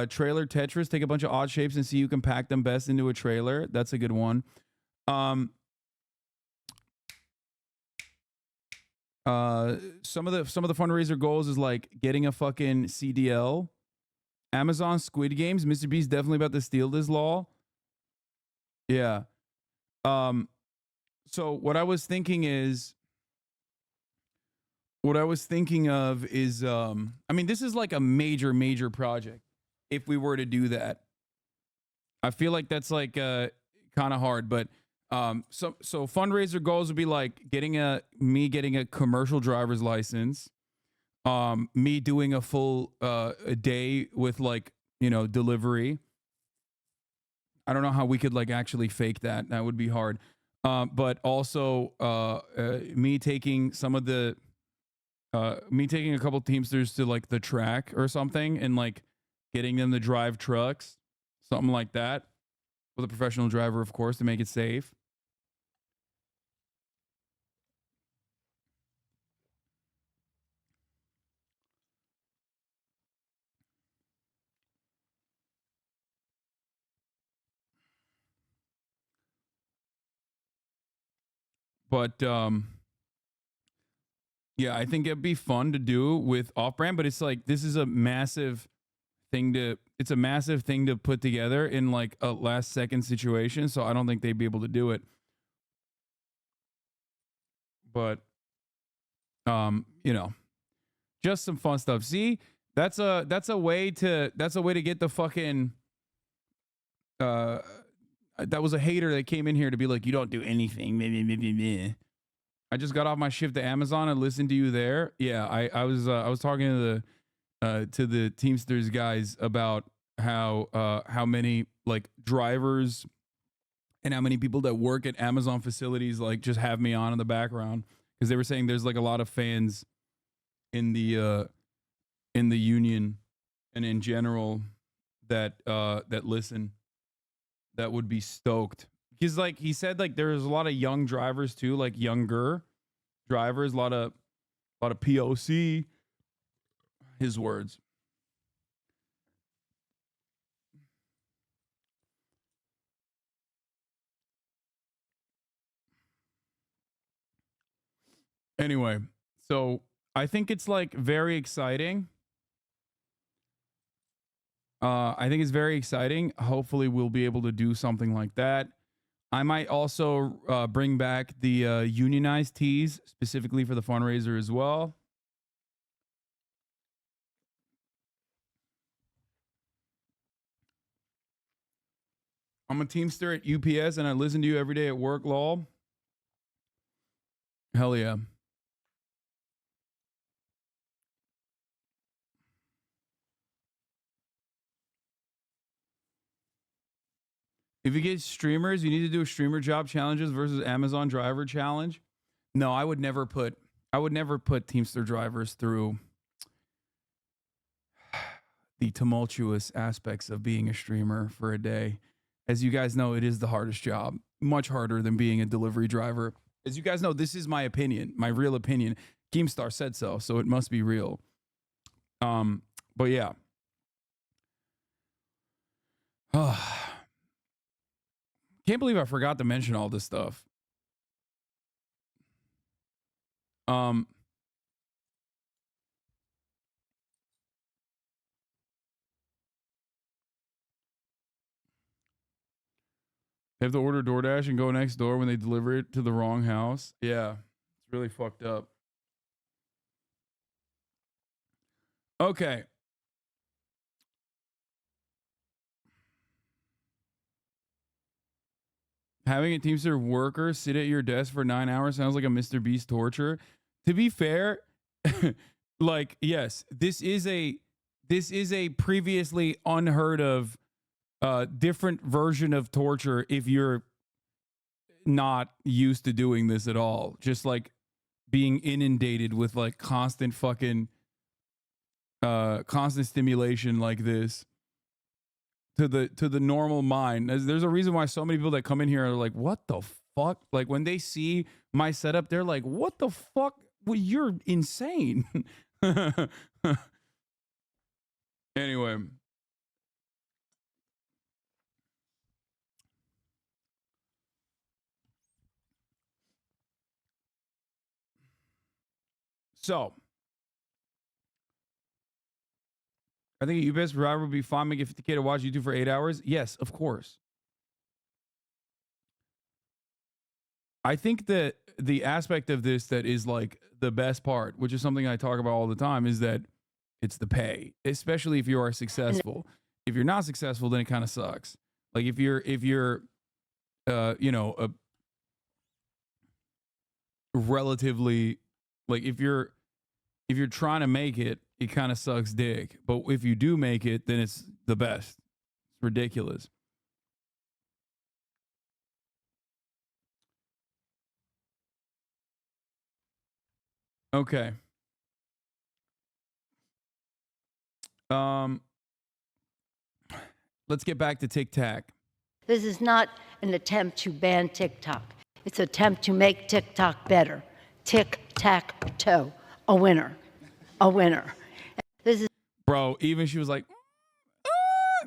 trailer Tetris, take a bunch of odd shapes and see who can pack them best into a trailer. That's a good one. Some of the fundraiser goals is like getting a fucking CDL. Amazon Squid Games. Mr. Beast definitely about to steal this law. Yeah. So what I was thinking of is I mean, this is like a major project. If we were to do that, I feel like that's like kind of hard, but so fundraiser goals would be like getting a commercial driver's license, me doing a full a day with like, you know, delivery. I don't know how we could like actually fake that. That would be hard. But also me taking a couple Teamsters to like the track or something and like getting them to drive trucks, something like that, with a professional driver, of course, to make it safe. But yeah, I think it'd be fun to do with off-brand, but it's like this is a massive thing to put together in like a last second situation, so I don't think they'd be able to do it. But you know, just some fun stuff. See, that's a way to get the fucking that was a hater that came in here to be like, you don't do anything. I just got off my shift to Amazon and listened to you there. Yeah, I was talking to the Teamsters guys about how many like drivers and how many people that work at Amazon facilities like just have me on in the background, because they were saying there's like a lot of fans in the union and in general that listen, that would be stoked. Because like he said, like there's a lot of young drivers too, like younger drivers, a lot of POC, his words. Anyway, so I think it's like very exciting. I think it's very exciting. Hopefully, we'll be able to do something like that. I might also bring back the unionized tees specifically for the fundraiser as well. I'm a Teamster at UPS and I listen to you every day at work, lol. Hell yeah. If you get streamers, you need to do a streamer job challenges versus Amazon driver challenge. No, I would never put Teamster drivers through the tumultuous aspects of being a streamer for a day. As you guys know, it is the hardest job, much harder than being a delivery driver. As you guys know, this is my opinion, my real opinion. Keemstar said so it must be real. But yeah. Can't believe I forgot to mention all this stuff. They have to order DoorDash and go next door when they deliver it to the wrong house. Yeah, it's really fucked up. Okay. Having a Teamster worker sit at your desk for 9 hours sounds like a Mr. Beast torture. To be fair, like, yes, this is a previously unheard of different version of torture if you're not used to doing this at all. Just like being inundated with like constant fucking constant stimulation like this to the normal mind. There's a reason why so many people that come in here are like, what the fuck? Like when they see my setup, they're like, what the fuck? Well, you're insane. Anyway. So, I think a UPS driver would be fine making 50K to watch YouTube for 8 hours. Yes, of course. I think that the aspect of this that is like the best part, which is something I talk about all the time, is that it's the pay, especially if you are successful. If you're not successful, then it kind of sucks. Like if you're you know, a relatively, like if you're trying to make it, it kind of sucks dick. But if you do make it, then it's the best. It's ridiculous. Okay. Let's get back to TikTok. This is not an attempt to ban TikTok. It's an attempt to make TikTok better. Tic-tac-toe. A winner. A winner. This is... Bro, even she was like,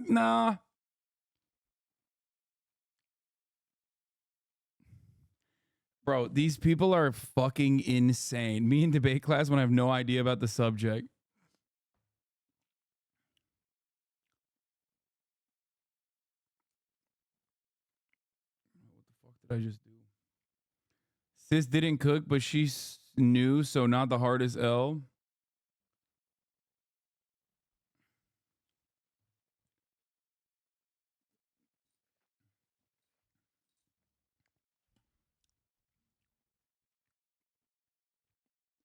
nah. Bro, these people are fucking insane. Me in debate class when I have no idea about the subject. What the fuck did I just do? Sis didn't cook, but she knew, so not the hardest L.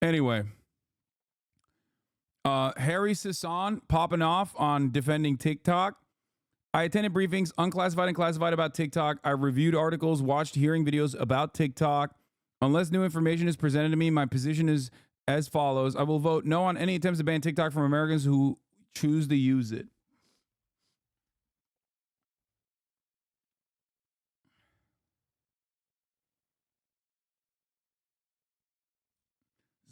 Anyway, Harry Hasan popping off on defending TikTok. I attended briefings, unclassified and classified, about TikTok. I reviewed articles, watched hearing videos about TikTok. Unless new information is presented to me, my position is as follows. I will vote no on any attempts to ban TikTok from Americans who choose to use it.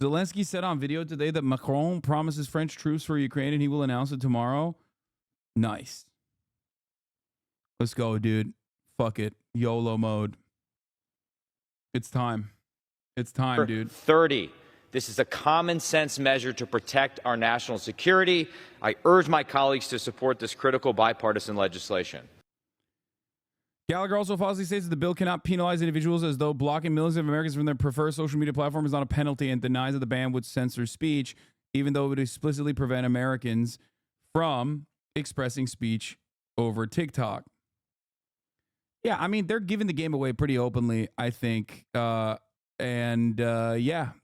Zelensky said on video today that Macron promises French troops for Ukraine and he will announce it tomorrow. Nice. Let's go, dude. Fuck it. YOLO mode. It's time. It's time, dude. 30 This is a common sense measure to protect our national security. I urge my colleagues to support this critical bipartisan legislation. Gallagher also falsely states that the bill cannot penalize individuals, as though blocking millions of Americans from their preferred social media platform is not a penalty, and denies that the ban would censor speech, even though it would explicitly prevent Americans from expressing speech over TikTok. Yeah, I mean, they're giving the game away pretty openly, I think. Yeah,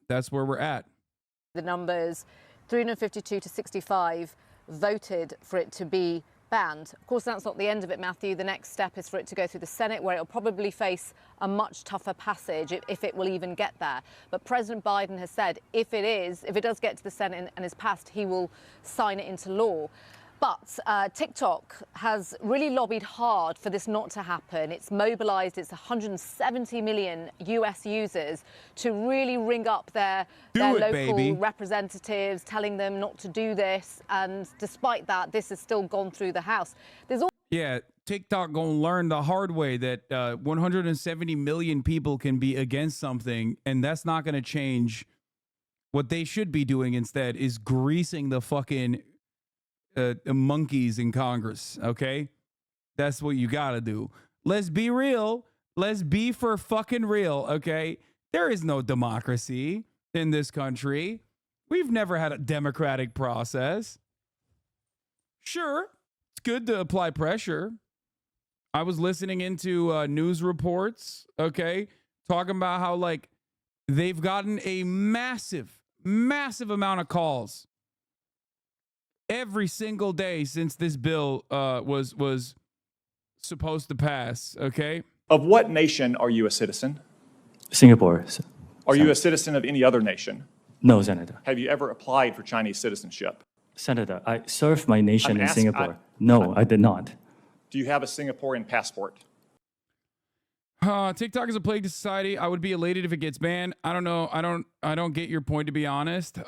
that's where we're at. The numbers, 352 to 65, voted for it to be banned. Of course, that's not the end of it, Matthew. The next step is for it to go through the Senate, where it'll probably face a much tougher passage, if it will even get there. But President Biden has said if it does get to the Senate and is passed, he will sign it into law. But TikTok has really lobbied hard for this not to happen. It's mobilized its 170 million US users to really ring up their local representatives, telling them not to do this. And despite that, this has still gone through the House. Yeah, TikTok gonna learn the hard way that 170 million people can be against something, and that's not gonna change. What they should be doing instead is greasing the fucking monkeys in Congress, okay? That's what you gotta do. Let's be real. Let's be for fucking real, okay? There is no democracy in this country. We've never had a democratic process. Sure, it's good to apply pressure. I was listening into news reports, okay, talking about how, like, they've gotten a massive amount of calls every single day since this bill was supposed to pass, okay? Of what nation are you a citizen? Singapore. Are you a citizen of any other nation? No, Senator. Have you ever applied for Chinese citizenship? Senator, I served my nation in Singapore. No, I did not. Do you have a Singaporean passport? TikTok is a plague to society. I would be elated if it gets banned. I don't know. I don't get your point, to be honest.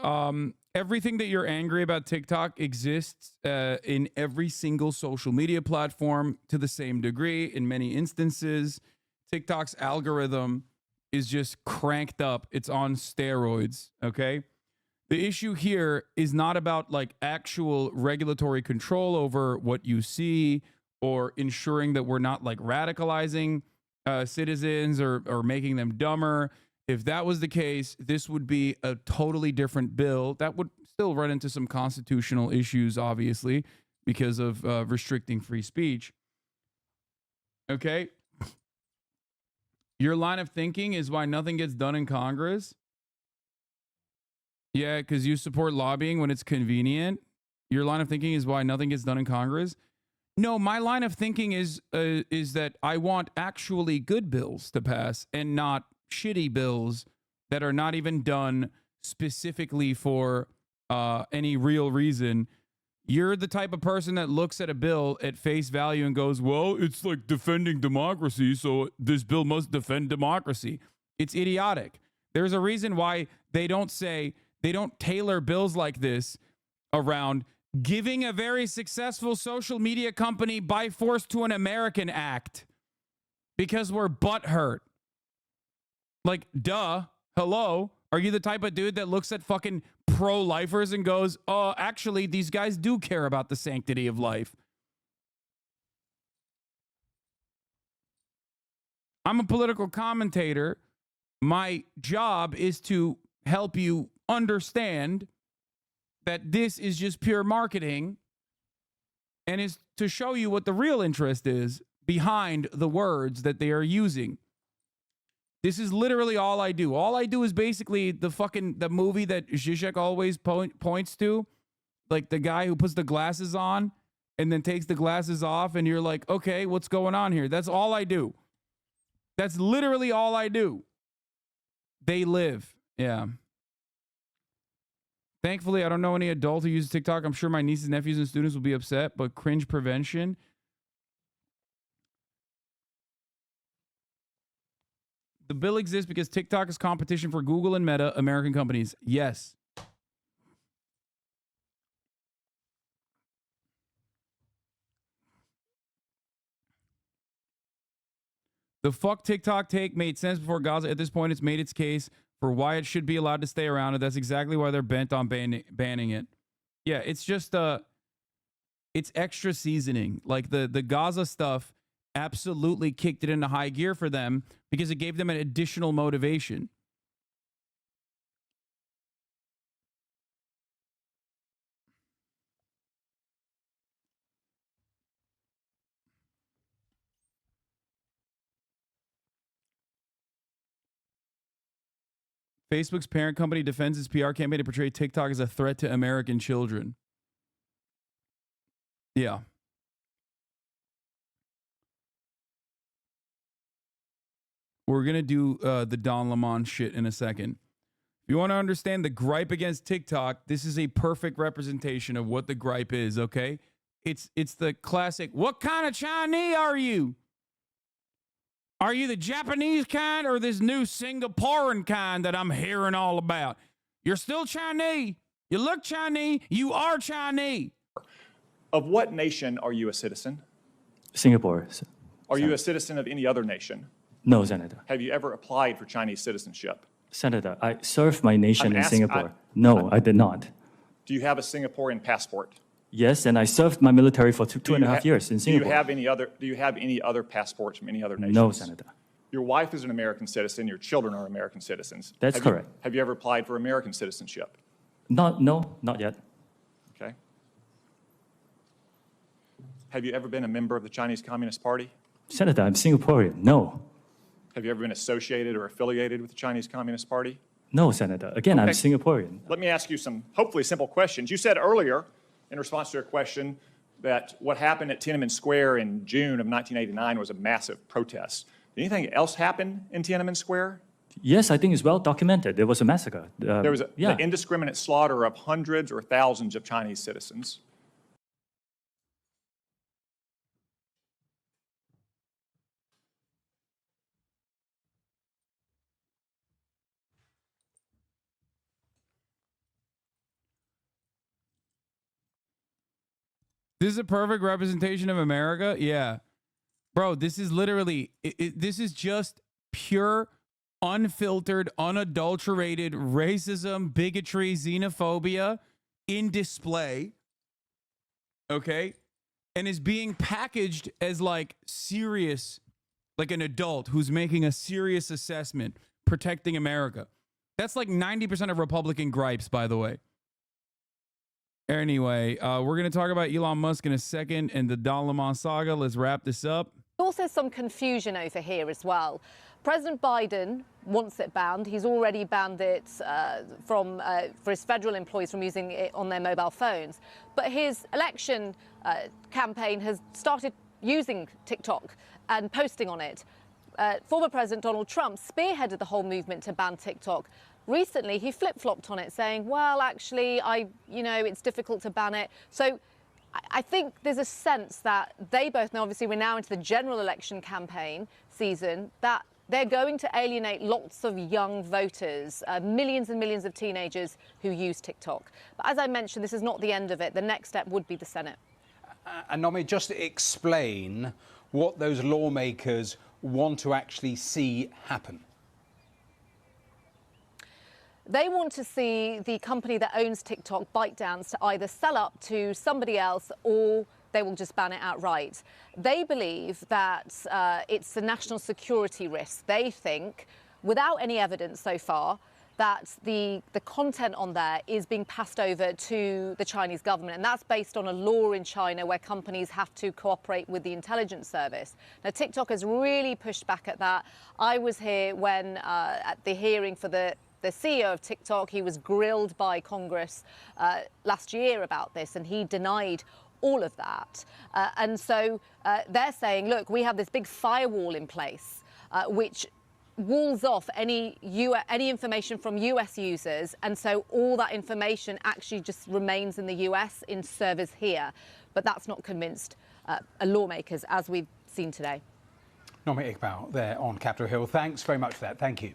Everything that you're angry about TikTok exists in every single social media platform to the same degree. In many instances, TikTok's algorithm is just cranked up. It's on steroids, okay? The issue here is not about like actual regulatory control over what you see or ensuring that we're not like radicalizing citizens or making them dumber. If that was the case, this would be a totally different bill. That would still run into some constitutional issues, obviously, because of restricting free speech. Okay? Your line of thinking is why nothing gets done in Congress. Yeah, because you support lobbying when it's convenient. Your line of thinking is why nothing gets done in Congress. No, my line of thinking is that I want actually good bills to pass and not shitty bills that are not even done specifically for any real reason. You're the type of person that looks at a bill at face value and goes, well, it's like defending democracy, so this bill must defend democracy. It's idiotic. There's a reason why they don't tailor bills like this around giving a very successful social media company by force to an American act because we're butthurt. Like, duh, hello? Are you the type of dude that looks at fucking pro-lifers and goes, oh, actually, these guys do care about the sanctity of life? I'm a political commentator. My job is to help you understand that this is just pure marketing and is to show you what the real interest is behind the words that they are using. This is literally all I do. All I do is basically the movie that Zizek always points to, like the guy who puts the glasses on and then takes the glasses off and you're like, okay, what's going on here? That's all I do. That's literally all I do. They live. Yeah. Thankfully, I don't know any adult who uses TikTok. I'm sure my nieces, nephews, and students will be upset, but cringe prevention. The bill exists because TikTok is competition for Google and Meta, American companies. Yes. The fuck TikTok take made sense before Gaza. At this point, it's made its case for why it should be allowed to stay around, and that's exactly why they're bent on banning it. Yeah, it's just it's extra seasoning. Like the Gaza stuff absolutely kicked it into high gear for them because it gave them an additional motivation. Facebook's parent company defends its PR campaign to portray TikTok as a threat to American children. Yeah. We're going to do the Don Lemon shit in a second. If you want to understand the gripe against TikTok, this is a perfect representation of what the gripe is, okay? It's the classic, what kind of Chinese are you? Are you the Japanese kind or this new Singaporean kind that I'm hearing all about? You're still Chinese. You look Chinese. You are Chinese. Of what nation are you a citizen? Singapore. Are you a citizen of any other nation? No, Senator. Have you ever applied for Chinese citizenship? Senator, I served my nation I'm in asking- Singapore. No, I did not. Do you have a Singaporean passport? Yes, and I served my military for two and a half years in Do you Singapore. have any other passports from any other nations? No, Senator. Your wife is an American citizen. Your children are American citizens. That's correct. Have you ever applied for American citizenship? No, not yet. Okay. Have you ever been a member of the Chinese Communist Party? Senator, I'm Singaporean. No. Have you ever been associated or affiliated with the Chinese Communist Party? No, Senator. Again, I'm Okay. Singaporean. Let me ask you some hopefully simple questions. You said earlier, in response to a question, that what happened at Tiananmen Square in June of 1989 was a massive protest. Did anything else happen in Tiananmen Square? Yes, I think it's well documented. There was a massacre. There was yeah. the indiscriminate slaughter of hundreds or thousands of Chinese citizens. This is a perfect representation of America. Yeah. Bro, this is literally, this is just pure, unfiltered, unadulterated racism, bigotry, xenophobia in display. Okay. And is being packaged as like serious, like an adult who's making a serious assessment, protecting America. That's like 90% of Republican gripes, by the way. Anyway, we're going to talk about Elon Musk in a second and the Don Lemon saga. Let's wrap this up. Also some confusion over here as well. President Biden wants it banned. He's already banned it for his federal employees from using it on their mobile phones. But his election campaign has started using TikTok and posting on it. Former President Donald Trump spearheaded the whole movement to ban TikTok. Recently, he flip-flopped on it, saying, well, actually, it's difficult to ban it. So I think there's a sense that they both know, obviously, we're now into the general election campaign season, that they're going to alienate lots of young voters, millions and millions of teenagers who use TikTok. But as I mentioned, this is not the end of it. The next step would be the Senate. And Nomi, just explain what those lawmakers want to actually see happen. They want to see the company that owns TikTok, ByteDance, to either sell up to somebody else or they will just ban it outright. They believe that it's a national security risk. They think, without any evidence so far, that the content on there is being passed over to the Chinese government. And that's based on a law in China where companies have to cooperate with the intelligence service. Now, TikTok has really pushed back at that. I was here when at the hearing for the CEO of TikTok, he was grilled by Congress last year about this, and he denied all of that. And so they're saying, look, we have this big firewall in place, which walls off any information from US users. And so all that information actually just remains in the US in servers here. But that's not convinced lawmakers, as we've seen today. Nomi Iqbal there on Capitol Hill. Thanks very much for that. Thank you.